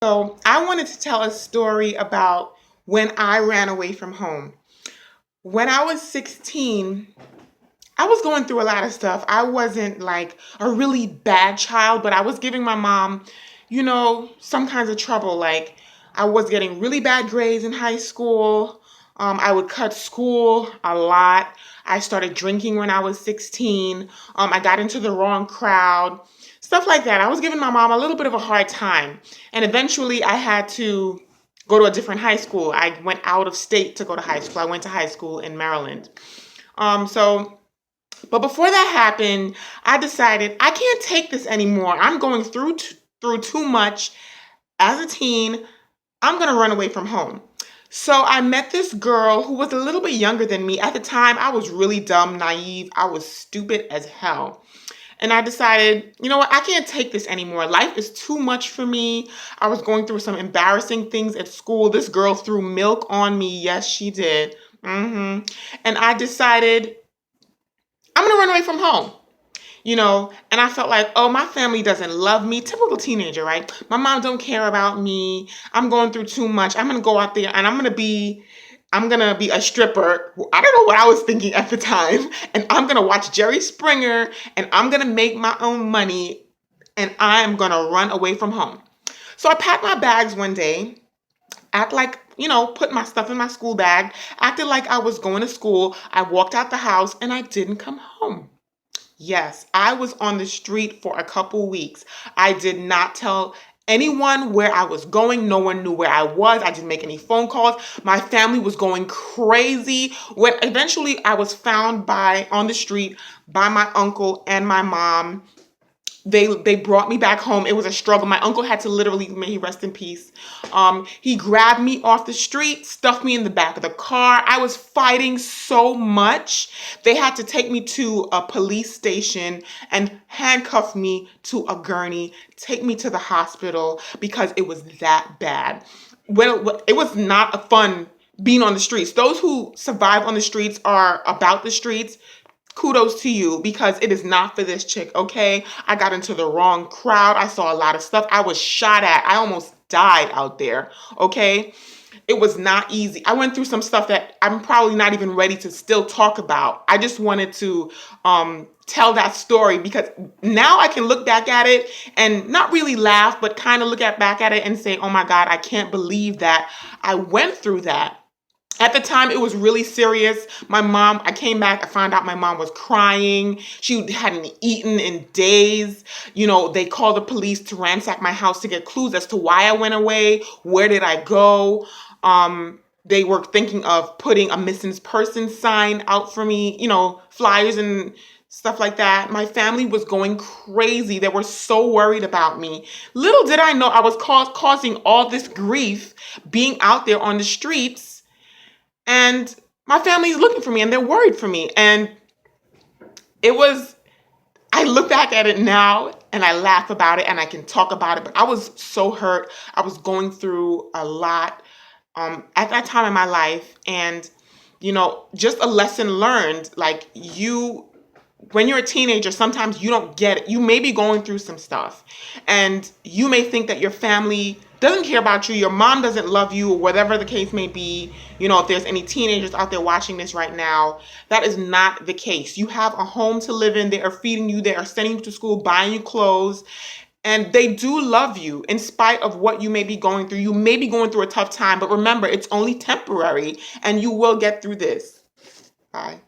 So, I wanted to tell a story about when I ran away from home. When I was 16, I was going through a lot of stuff. I wasn't like a really bad child, but I was giving my mom, some kinds of trouble. Like, I was getting really bad grades in high school. I would cut school a lot. I started drinking when I was 16. I got into the wrong crowd, stuff like that. I was giving my mom a little bit of a hard time. And eventually, I had to go to a different high school. I went out of state to go to high school. I went to high school in Maryland. So but before that happened, I decided I can't take this anymore. I'm going through too much as a teen. I'm going to run away from home. So I met this girl who was a little bit younger than me. At the time, I was really dumb, naive. I was stupid as hell. And I decided, you know what? I can't take this anymore. Life is too much for me. I was going through some embarrassing things at school. This girl threw milk on me. Yes, she did. And I decided I'm going to run away from home. And I felt like, oh, my family doesn't love me. Typical teenager, right? My mom don't care about me. I'm going through too much. I'm going to go out there and I'm going to be a stripper. I don't know what I was thinking at the time. And I'm going to watch Jerry Springer and I'm going to make my own money and I'm going to run away from home. So I packed my bags one day, act like, put my stuff in my school bag, acted like I was going to school. I walked out the house and I didn't come home. Yes, I was on the street for a couple weeks. I did not tell anyone where I was going. No one knew where I was. I didn't make any phone calls. My family was going crazy. When eventually I was found on the street by my uncle and my mom. They brought me back home. It was a struggle. My uncle had to literally, may he rest in peace. He grabbed me off the street, stuffed me in the back of the car. I was fighting so much. They had to take me to a police station and handcuff me to a gurney, take me to the hospital because it was that bad. Well, it was not a fun being on the streets. Those who survive on the streets are about the streets. Kudos to you because it is not for this chick, okay? I got into the wrong crowd. I saw a lot of stuff. I was shot at. I almost died out there, okay? It was not easy. I went through some stuff that I'm probably not even ready to still talk about. I just wanted to tell that story because now I can look back at it and not really laugh, but kind of back at it and say, oh my God, I can't believe that I went through that. At the time, it was really serious. I came back, I found out my mom was crying. She hadn't eaten in days. They called the police to ransack my house to get clues as to why I went away. Where did I go? They were thinking of putting a missing person sign out for me, flyers and stuff like that. My family was going crazy. They were so worried about me. Little did I know I was causing all this grief being out there on the streets, and my family is looking for me and they're worried for me. And it was, I look back at it now and I laugh about it and I can talk about it, but I was so hurt. I was going through a lot at that time in my life. And, just a lesson learned, like when you're a teenager, sometimes you don't get it. You may be going through some stuff and you may think that your family doesn't care about you, your mom doesn't love you, or whatever the case may be. If there's any teenagers out there watching this right now, that is not the case. You have a home to live in. They are feeding you. They are sending you to school, buying you clothes. And they do love you in spite of what you may be going through. You may be going through a tough time, but remember, it's only temporary and you will get through this. Bye.